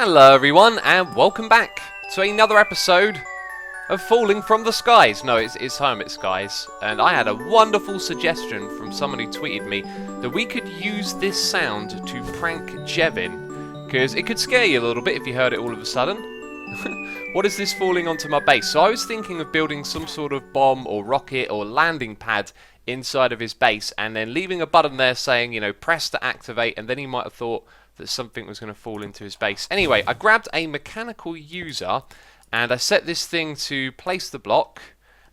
Hello everyone, and welcome back to another episode of Falling from the Skies. No, it's Hermit Skies, and I had a wonderful suggestion from someone who tweeted me that we could use this sound to prank Jevin, because it could scare you a little bit if you heard it all of a sudden. What is this falling onto my base? So I was thinking of building some sort of bomb or rocket or landing pad inside of his base, and then leaving a button there saying, you know, press to activate, and then he might have thought that something was going to fall into his base. Anyway, I grabbed a mechanical user and I set this thing to place the block,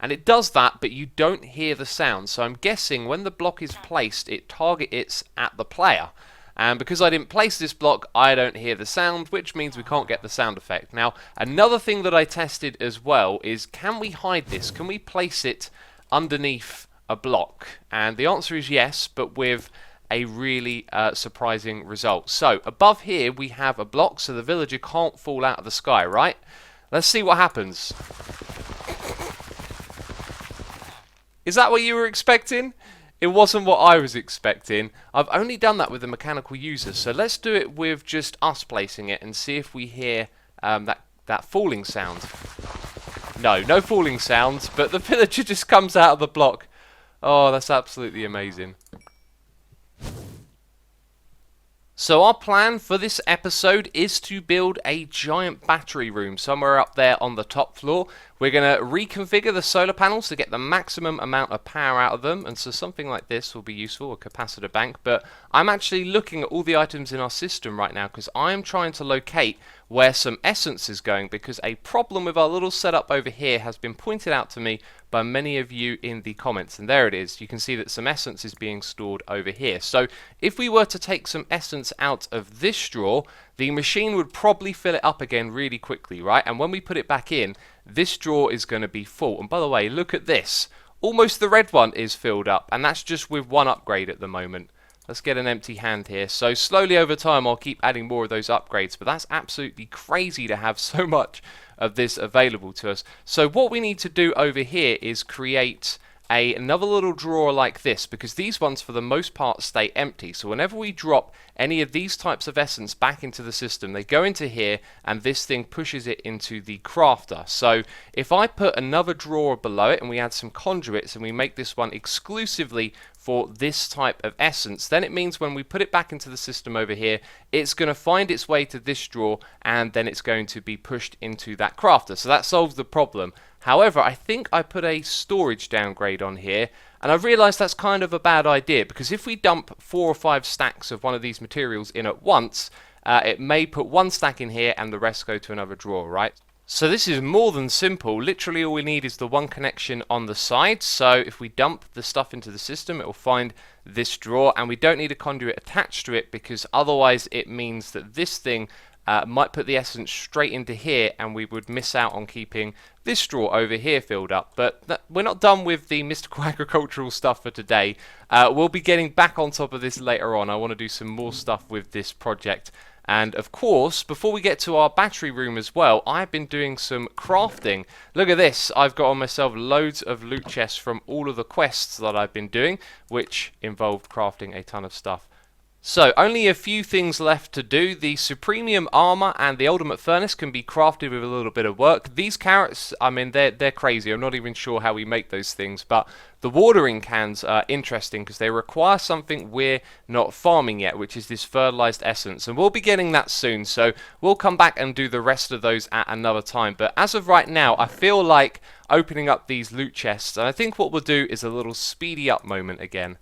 and it does that, but you don't hear the sound. So I'm guessing when the block is placed, it targets at the player. And because I didn't place this block, I don't hear the sound, which means we can't get the sound effect. Now, another thing that I tested as well is, can we hide this? Can we place it underneath a block? And the answer is yes, but with a really surprising result. So above here we have a block, so the villager can't fall out of the sky, right? Let's see what happens. Is that what you were expecting? It wasn't what I was expecting. I've only done that with a mechanical user, so let's do it with just us placing it and see if we hear that falling sound. No falling sound, but the villager just comes out of the block. Oh, that's absolutely amazing. So our plan for this episode is to build a giant battery room somewhere up there on the top floor. We're going to reconfigure the solar panels to get the maximum amount of power out of them, and so something like this will be useful, a capacitor bank. But I'm actually looking at all the items in our system right now because I'm trying to locate where some essence is going, because a problem with our little setup over here has been pointed out to me by many of you in the comments, and there it is. You can see that some essence is being stored over here. So if we were to take some essence out of this drawer, the machine would probably fill it up again really quickly, right? And when we put it back in, this drawer is going to be full. And by the way, look at this. Almost the red one is filled up, and that's just with one upgrade at the moment. Let's get an empty hand here. So slowly over time I'll keep adding more of those upgrades, but that's absolutely crazy to have so much of this available to us. So what we need to do over here is create another little drawer like this, because these ones for the most part stay empty. So whenever we drop any of these types of essence back into the system, they go into here and this thing pushes it into the crafter. So if I put another drawer below it and we add some conduits and we make this one exclusively for this type of essence, then it means when we put it back into the system over here, it's going to find its way to this drawer and then it's going to be pushed into that crafter. So that solves the problem. However, I think I put a storage downgrade on here, and I've realised that's kind of a bad idea, because if we dump 4 or 5 stacks of one of these materials in at once, it may put one stack in here and the rest go to another drawer, right? So this is more than simple. Literally all we need is the one connection on the side. So if we dump the stuff into the system, it will find this drawer, and we don't need a conduit attached to it, because otherwise it means that this thing might put the essence straight into here and we would miss out on keeping this drawer over here filled up. But we're not done with the mystical agricultural stuff for today. We'll be getting back on top of this later on. I want to do some more stuff with this project. And of course, before we get to our battery room as well, I've been doing some crafting. Look at this. I've got on myself loads of loot chests from all of the quests that I've been doing, which involved crafting a ton of stuff. So, only a few things left to do. The Supremium Armor and the Ultimate Furnace can be crafted with a little bit of work. These carrots, I mean, they're crazy. I'm not even sure how we make those things. But the watering cans are interesting because they require something we're not farming yet, which is this fertilized essence. And we'll be getting that soon. So, we'll come back and do the rest of those at another time. But as of right now, I feel like opening up these loot chests. And I think what we'll do is a little speedy up moment again.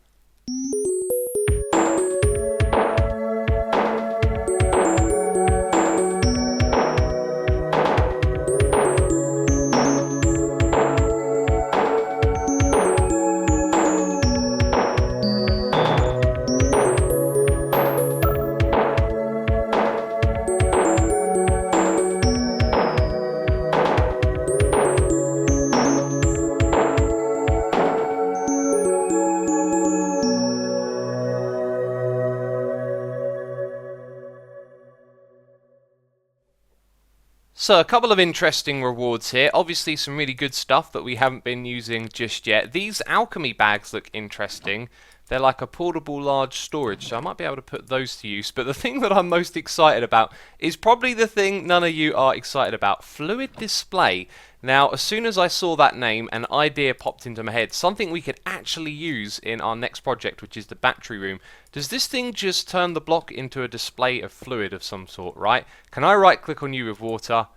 So a couple of interesting rewards here. Obviously some really good stuff that we haven't been using just yet. These alchemy bags look interesting They're like a portable large storage, so I might be able to put those to use. But the thing that I'm most excited about is probably the thing none of you are excited about. Fluid display. Now, as soon as I saw that name, an idea popped into my head. Something we could actually use in our next project, which is the battery room. Does this thing just turn the block into a display of fluid of some sort, right? Can I right click on you with water?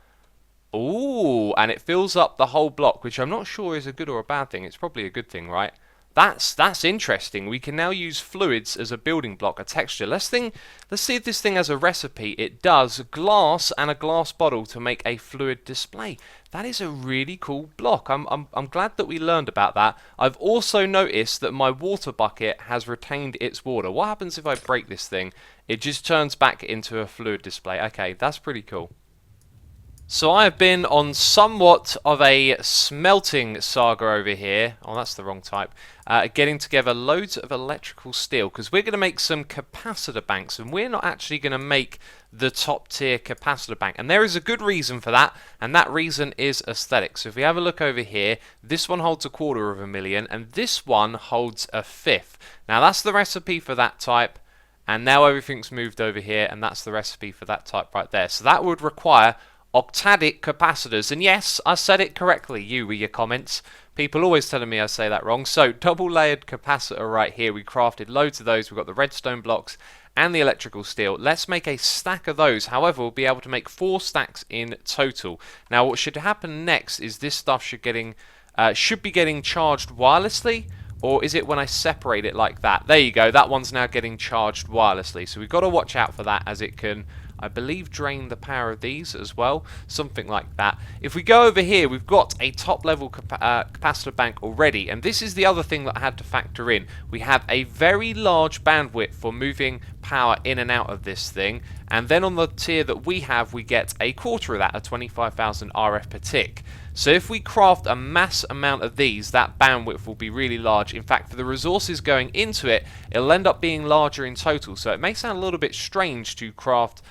Ooh, and it fills up the whole block, which I'm not sure is a good or a bad thing. It's probably a good thing, right? That's interesting. We can now use fluids as a building block, a texture. Let's see if this thing has a recipe. It does. Glass and a glass bottle to make a fluid display. That is a really cool block. I'm glad that we learned about that. I've also noticed that my water bucket has retained its water. What happens if I break this thing? It just turns back into a fluid display. Okay, that's pretty cool. So I have been on somewhat of a smelting saga over here. Oh, that's the wrong type. Getting together loads of electrical steel because we're going to make some capacitor banks, and we're not actually going to make the top tier capacitor bank. And there is a good reason for that, and that reason is aesthetics. So if we have a look over here, this one holds 250,000, and this one holds 1/5. Now that's the recipe for that type. And now everything's moved over here, and that's the recipe for that type right there. So that would require octadic capacitors, and yes, I said it correctly, you with your comments. People always telling me I say that wrong. So double layered capacitor right here. We crafted loads of those. We've got the redstone blocks and the electrical steel. Let's make a stack of those. However, we'll be able to make 4 stacks in total. Now what should happen next is this stuff should be getting charged wirelessly. Or is it when I separate it like that? There you go, that one's now getting charged wirelessly. So we've got to watch out for that, as it can, I believe, drain the power of these as well. Something like that. If we go over here, we've got a top level capacitor bank already. And this is the other thing that I had to factor in. We have a very large bandwidth for moving power in and out of this thing. And then on the tier that we have, we get a quarter of that, a 25,000 RF per tick. So if we craft a mass amount of these, that bandwidth will be really large. In fact, for the resources going into it, it'll end up being larger in total. So it may sound a little bit strange to craft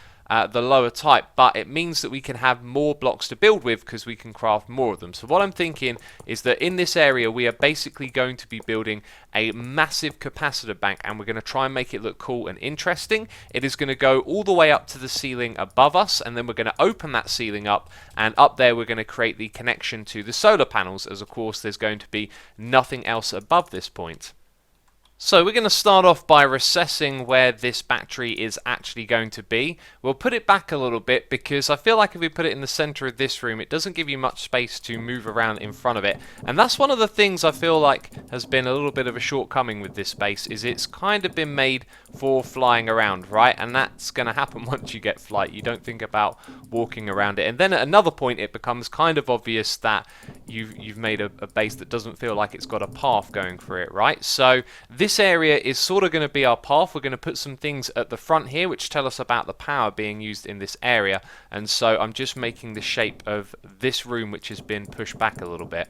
the lower type, but it means that we can have more blocks to build with because we can craft more of them. So what I'm thinking is that in this area we are basically going to be building a massive capacitor bank, and we're going to try and make it look cool and interesting. It is going to go all the way up to the ceiling above us, and then we're going to open that ceiling up, and up there we're going to create the connection to the solar panels, as of course there's going to be nothing else above this point. So we're going to start off by recessing where this battery is actually going to be. We'll put it back a little bit because I feel like if we put it in the center of this room, it doesn't give you much space to move around in front of it. And that's one of the things I feel like has been a little bit of a shortcoming with this space, is it's kind of been made for flying around, right? And that's going to happen once you get flight. You don't think about walking around it. And then at another point it becomes kind of obvious that you've made a base that doesn't feel like it's got a path going for it, right? So this area is sort of going to be our path. We're going to put some things at the front here which tell us about the power being used in this area, and so I'm just making the shape of this room which has been pushed back a little bit.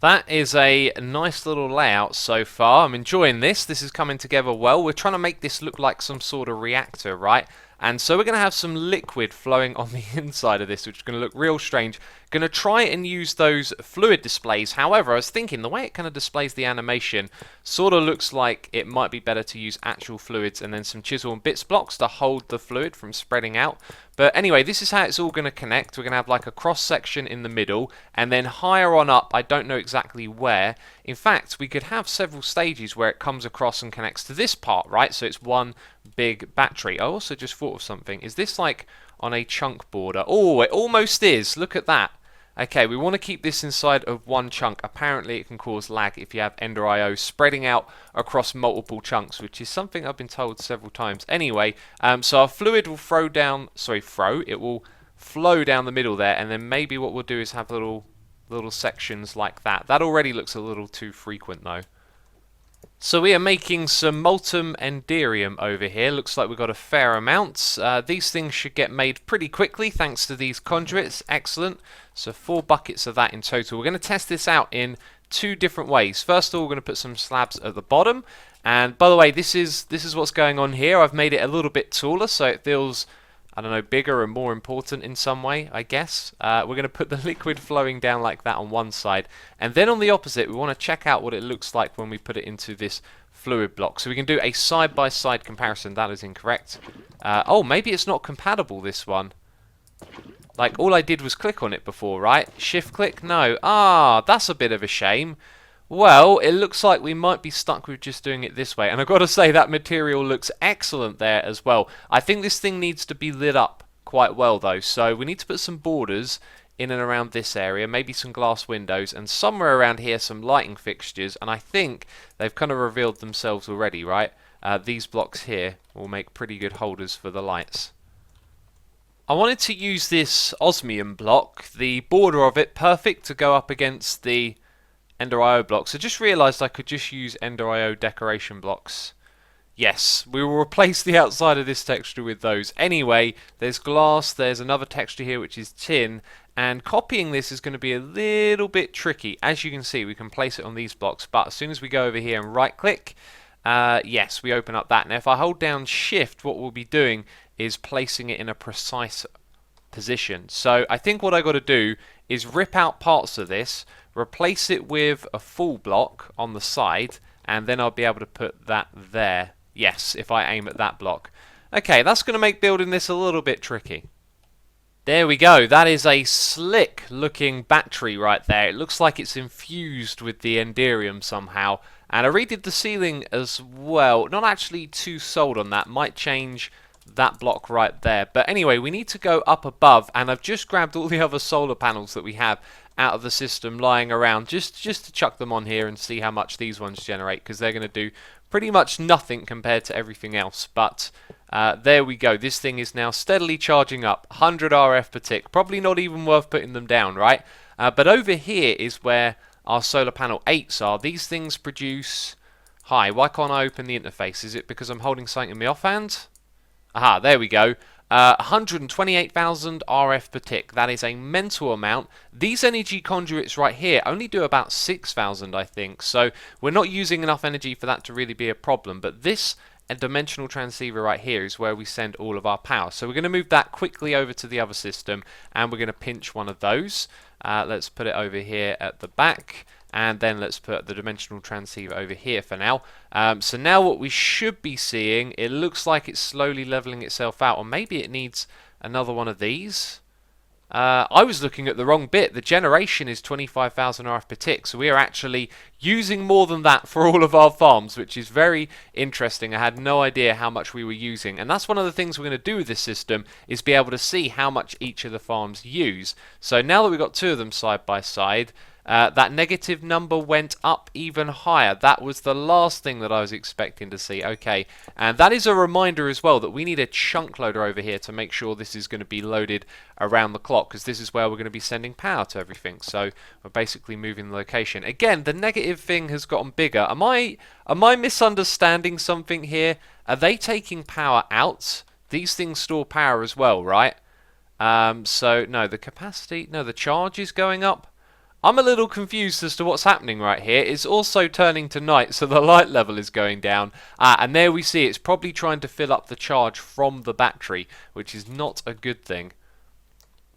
That is a nice little layout so far. I'm enjoying this. This is coming together well. We're trying to make this look like some sort of reactor, right? And so we're going to have some liquid flowing on the inside of this, which is going to look real strange. Going to try and use those fluid displays. However, I was thinking the way it kind of displays the animation sort of looks like it might be better to use actual fluids and then some chisel and bits blocks to hold the fluid from spreading out. But anyway, this is how it's all going to connect. We're going to have like a cross section in the middle, and then higher on up, I don't know exactly where. In fact, we could have several stages where it comes across and connects to this part, right? So it's one big battery. I also just thought of something. Is this like on a chunk border? Oh, it almost is. Look at that. Okay, we want to keep this inside of one chunk. Apparently it can cause lag if you have Ender IO spreading out across multiple chunks, which is something I've been told several times. Anyway, so our fluid will it will flow down the middle there, and then maybe what we'll do is have little sections like that. That already looks a little too frequent though. So we are making some molten enderium over here. Looks like we've got a fair amount. These things should get made pretty quickly thanks to these conduits. Excellent. So 4 buckets of that in total. We're going to test this out in 2 different ways. First of all, we're going to put some slabs at the bottom. And by the way, this is what's going on here. I've made it a little bit taller so it feels, I don't know, bigger and more important in some way, I guess. We're going to put the liquid flowing down like that on one side. And then on the opposite, we want to check out what it looks like when we put it into this fluid block. So we can do a side-by-side comparison. That is incorrect. Oh, maybe it's not compatible, this one. Like, all I did was click on it before, right? Shift click? No. Ah, that's a bit of a shame. Well, it looks like we might be stuck with just doing it this way. And I've got to say, that material looks excellent there as well. I think this thing needs to be lit up quite well, though. So we need to put some borders in and around this area, maybe some glass windows, and somewhere around here some lighting fixtures. And I think they've kind of revealed themselves already, right? These blocks here will make pretty good holders for the lights. I wanted to use this osmium block, the border of it, perfect to go up against the Ender IO blocks. I just realised I could just use Ender IO decoration blocks. Yes, we will replace the outside of this texture with those. Anyway, there's glass, there's another texture here which is tin, and copying this is going to be a little bit tricky. As you can see, we can place it on these blocks, but as soon as we go over here and right click, yes, we open up that. Now if I hold down shift, what we'll be doing is placing it in a precise position. So I think what I got to do is rip out parts of this, replace it with a full block on the side, and then I'll be able to put that there. Yes, if I aim at that block. Okay, that's going to make building this a little bit tricky. There we go. That is a slick looking battery right there. It looks like it's infused with the Enderium somehow. And I redid the ceiling as well. Not actually too sold on that. Might change that block right there. But anyway, we need to go up above, and I've just grabbed all the other solar panels that we have out of the system lying around just to chuck them on here and see how much these ones generate, because they're going to do pretty much nothing compared to everything else. But there we go. This thing is now steadily charging up. 100 RF per tick. Probably not even worth putting them down, right? But over here is where our solar panel 8s are. These things produce... Hi, why can't I open the interface? Is it because I'm holding something in my offhand? Aha, there we go. 128,000 RF per tick. That is a mental amount. These energy conduits right here only do about 6,000, I think. So we're not using enough energy for that to really be a problem. But this dimensional transceiver right here is where we send all of our power. So we're going to move that quickly over to the other system, and we're going to pinch one of those. Let's put it over here at the back. And then let's put the dimensional transceiver over here for now. So now what we should be seeing, it looks like it's slowly leveling itself out. Or maybe it needs another one of these. I was looking at the wrong bit. The generation is 25,000 RF per tick. So we are actually using more than that for all of our farms, which is very interesting. I had no idea how much we were using. And that's one of the things we're going to do with this system, is be able to see how much each of the farms use. So now that we've got two of them side by side, that negative number went up even higher. That was the last thing that I was expecting to see. Okay, and that is a reminder as well that we need a chunk loader over here to make sure this is going to be loaded around the clock, because this is where we're going to be sending power to everything. So we're basically moving the location. Again, the negative thing has gotten bigger. Am I misunderstanding something here? Are they taking power out? These things store power as well, right? So no, the capacity, no, the charge is going up. I'm a little confused as to what's happening right here. It's also turning to night, so the light level is going down. And there we see it's probably trying to fill up the charge from the battery, which is not a good thing.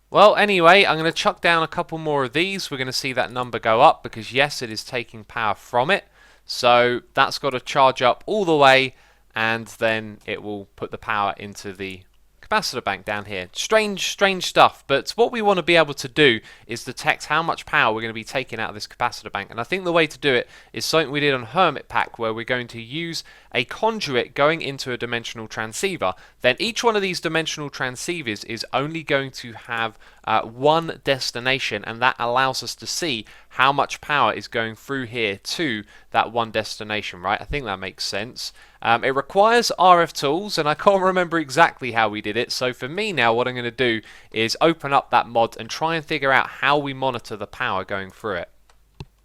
Well, anyway, I'm going to chuck down a couple more of these. We're going to see that number go up, because yes, it is taking power from it. So that's got to charge up all the way, and then it will put the power into the capacitor bank down here. Strange stuff, but what we want to be able to do is detect how much power we're going to be taking out of this capacitor bank. And I think the way to do it is something we did on Hermit Pack, where we're going to use a conduit going into a dimensional transceiver. Then each one of these dimensional transceivers is only going to have one destination, and that allows us to see how much power is going through here to that one destination, right? I think that makes sense. It requires RF tools, and I can't remember exactly how we did it. So for me now, what I'm going to do is open up that mod and try and figure out how we monitor the power going through it.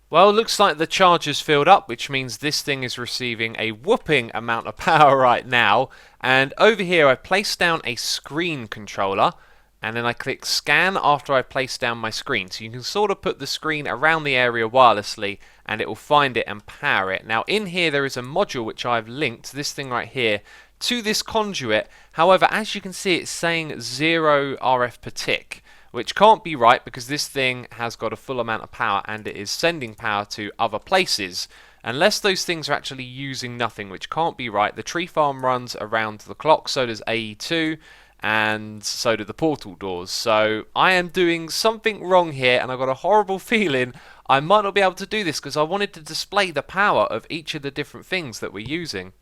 Well, it looks like the charge is filled up, which means this thing is receiving a whooping amount of power right now. And over here, I placed down a screen controller, and then I click scan after I place down my screen. So you can sort of put the screen around the area wirelessly, and it will find it and power it. Now in here there is a module which I've linked, this thing right here, to this conduit. However, as you can see, it's saying 0 RF per tick, which can't be right, because this thing has got a full amount of power and it is sending power to other places. unless those things are actually using nothing, which can't be right. The tree farm runs around the clock, so does AE2, and so do the portal doors. So I am doing something wrong here, and I've got a horrible feeling I might not be able to do this because I wanted to display the power of each of the different things that we're using.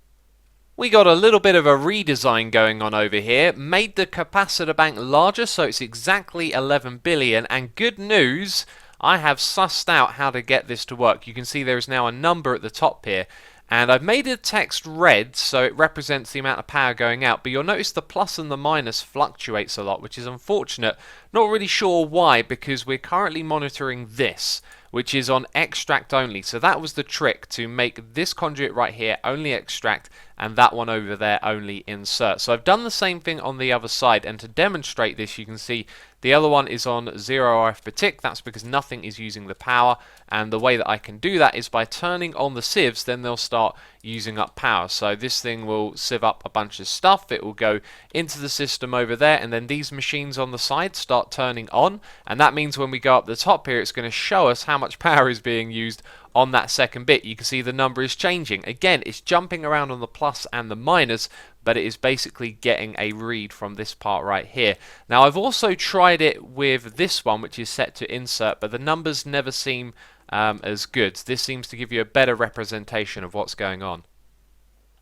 We got a little bit of a redesign going on over here, made the capacitor bank larger so it's exactly 11 billion, and good news, I have sussed out how to get this to work. You can see there is now a number at the top here, and I've made the text red so it represents the amount of power going out, but you'll notice the plus and the minus fluctuates a lot, which is unfortunate. Not really sure why, because we're currently monitoring this, which is on extract only. So that was the trick, to make this conduit right here only extract and that one over there only insert. So I've done the same thing on the other side, and to demonstrate this you can see the other one is on 0 RF per tick. That's because nothing is using the power, and the way that I can do that is by turning on the sieves, then they'll start using up power. So this thing will sieve up a bunch of stuff, it will go into the system over there, and then these machines on the side start turning on, and that means when we go up the top here it's going to show us how much power is being used on that second bit. You can see the number is changing. Again, it's jumping around on the plus and the minus, but it is basically getting a read from this part right here. Now I've also tried it with this one, which is set to insert, but the numbers never seem as good. This seems to give you a better representation of what's going on.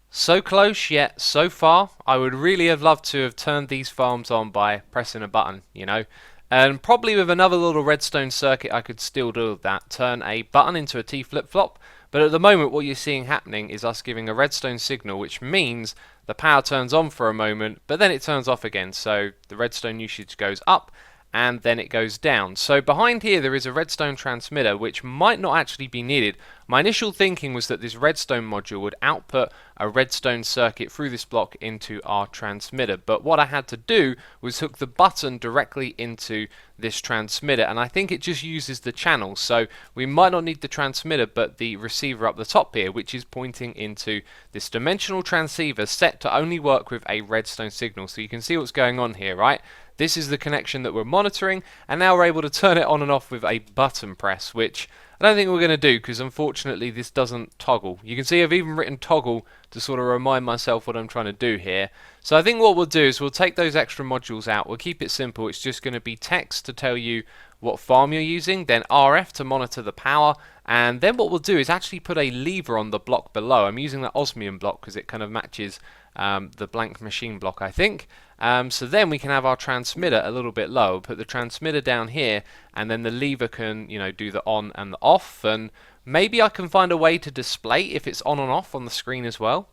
So close, yet so far. I would really have loved to have turned these farms on by pressing a button, you know. And probably with another little redstone circuit I could still do that, turn a button into a T flip-flop, but at the moment what you're seeing happening is us giving a redstone signal, which means the power turns on for a moment, but then it turns off again, so the redstone usage goes up, and then it goes down. So behind here there is a redstone transmitter, which might not actually be needed. My initial thinking was that this redstone module would output a redstone circuit through this block into our transmitter, but what I had to do was hook the button directly into this transmitter, and I think it just uses the channel, so we might not need the transmitter but the receiver up the top here, which is pointing into this dimensional transceiver set to only work with a redstone signal. So you can see what's going on here, right? This is the connection that we're monitoring, and now we're able to turn it on and off with a button press, which I don't think we're going to do because unfortunately this doesn't toggle. You can see I've even written toggle to sort of remind myself what I'm trying to do here. So I think what we'll do is we'll take those extra modules out. We'll keep it simple. It's just going to be text to tell you what farm you're using, then RF to monitor the power, and then what we'll do is actually put a lever on the block below. I'm using that osmium block because it kind of matches the blank machine block, I think. So then we can have our transmitter a little bit low. We'll put the transmitter down here, and then the lever can, you know, do the on and the off, and maybe I can find a way to display if it's on and off on the screen as well.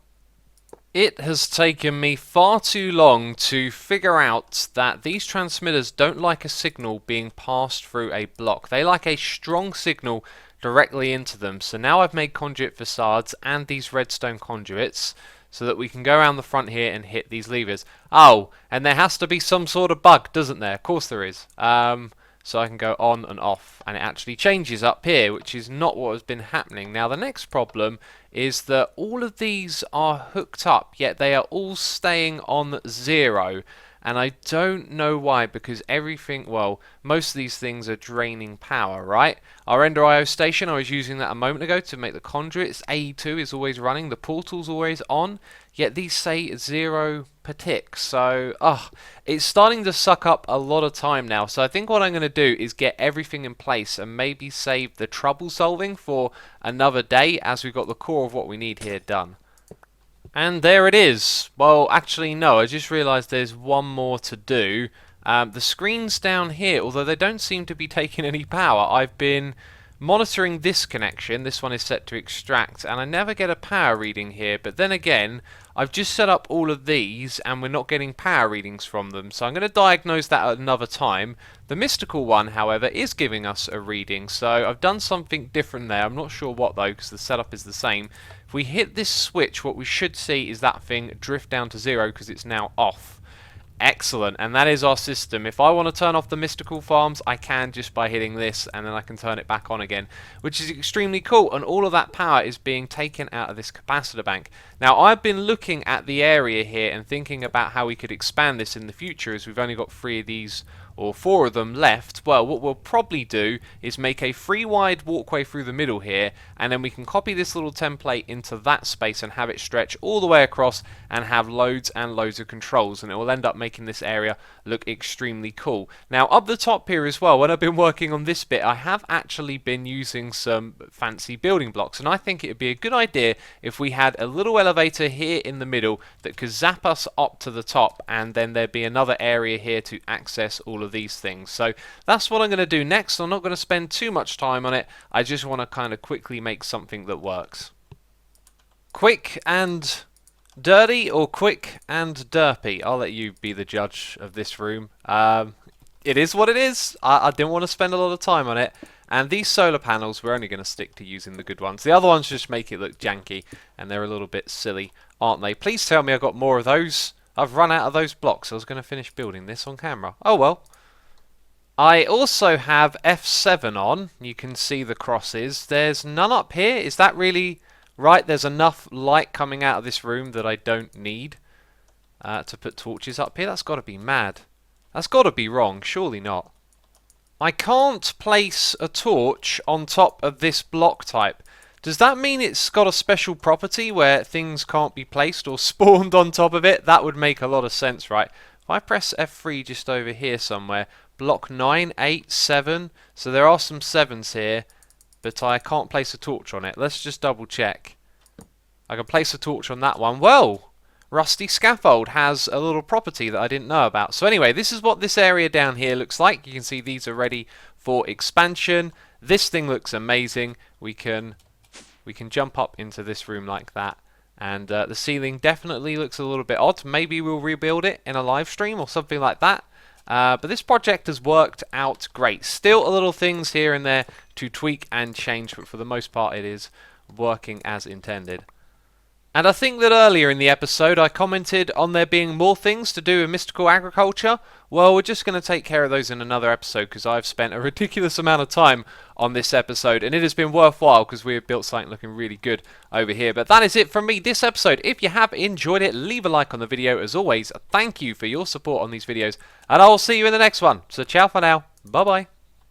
It has taken me far too long to figure out that these transmitters don't like a signal being passed through a block. They like a strong signal directly into them. So now I've made conduit facades and these redstone conduits so that we can go around the front here and hit these levers. Oh, and there has to be some sort of bug, doesn't there? Of course there is. So I can go on and off, and it actually changes up here, which is not what has been happening. Now the next problem is that all of these are hooked up, yet they are all staying on 0. And I don't know why, because everything, well, most of these things are draining power, right? Our Ender IO station, I was using that a moment ago to make the conduits. AE2 is always running, the portal's always on, yet these say 0 per tick. So, it's starting to suck up a lot of time now. So I think what I'm going to do is get everything in place and maybe save the trouble solving for another day, as we've got the core of what we need here done. And there it is. Well, actually no, I just realised there's one more to do. The screens down here, although they don't seem to be taking any power, I've been monitoring this connection. This one is set to extract, and I never get a power reading here, but then again, I've just set up all of these and we're not getting power readings from them, so I'm going to diagnose that at another time. The mystical one, however, is giving us a reading, so I've done something different there. I'm not sure what though, because the setup is the same. If we hit this switch, what we should see is that thing drift down to 0 because it's now off. Excellent, and that is our system. If I want to turn off the mystical farms, I can just by hitting this, and then I can turn it back on again, which is extremely cool, and all of that power is being taken out of this capacitor bank. Now, I've been looking at the area here and thinking about how we could expand this in the future, as we've only got 3 of these, or 4 of them left. Well, what we'll probably do is make a 3 wide walkway through the middle here, and then we can copy this little template into that space and have it stretch all the way across and have loads and loads of controls, and it will end up making this area look extremely cool. Now, up the top here as well, when I've been working on this bit, I have actually been using some fancy building blocks, and I think it would be a good idea if we had a little elevator here in the middle that could zap us up to the top, and then there'd be another area here to access all of these things. So that's what I'm going to do next. I'm not going to spend too much time on it. I just want to kind of quickly make something that works. Quick and dirty, or quick and derpy? I'll let you be the judge of this room. It is what it is. I didn't want to spend a lot of time on it. And these solar panels, we're only going to stick to using the good ones. The other ones just make it look janky, and they're a little bit silly, aren't they? Please tell me I've got more of those. I've run out of those blocks. I was going to finish building this on camera. Oh well. I also have F7 on. You can see the crosses. There's none up here. Is that really right? There's enough light coming out of this room that I don't need to put torches up here. That's got to be mad. That's got to be wrong. Surely not. I can't place a torch on top of this block type. Does that mean it's got a special property where things can't be placed or spawned on top of it? That would make a lot of sense, right? If I press F3 just over here somewhere, block 9, 8, 7, so there are some 7s here, but I can't place a torch on it. Let's just double check. I can place a torch on that one. Well, Rusty Scaffold has a little property that I didn't know about. So anyway, this is what this area down here looks like. You can see these are ready for expansion. This thing looks amazing. We can jump up into this room like that. And the ceiling definitely looks a little bit odd. Maybe we'll rebuild it in a live stream or something like that. But this project has worked out great. Still a little things here and there to tweak and change, but for the most part it is working as intended. And I think that earlier in the episode I commented on there being more things to do with mystical agriculture. Well, we're just going to take care of those in another episode, because I've spent a ridiculous amount of time on this episode, and it has been worthwhile because we have built something looking really good over here. But that is it from me this episode. If you have enjoyed it, leave a like on the video. As always, thank you for your support on these videos, and I will see you in the next one. So ciao for now. Bye bye.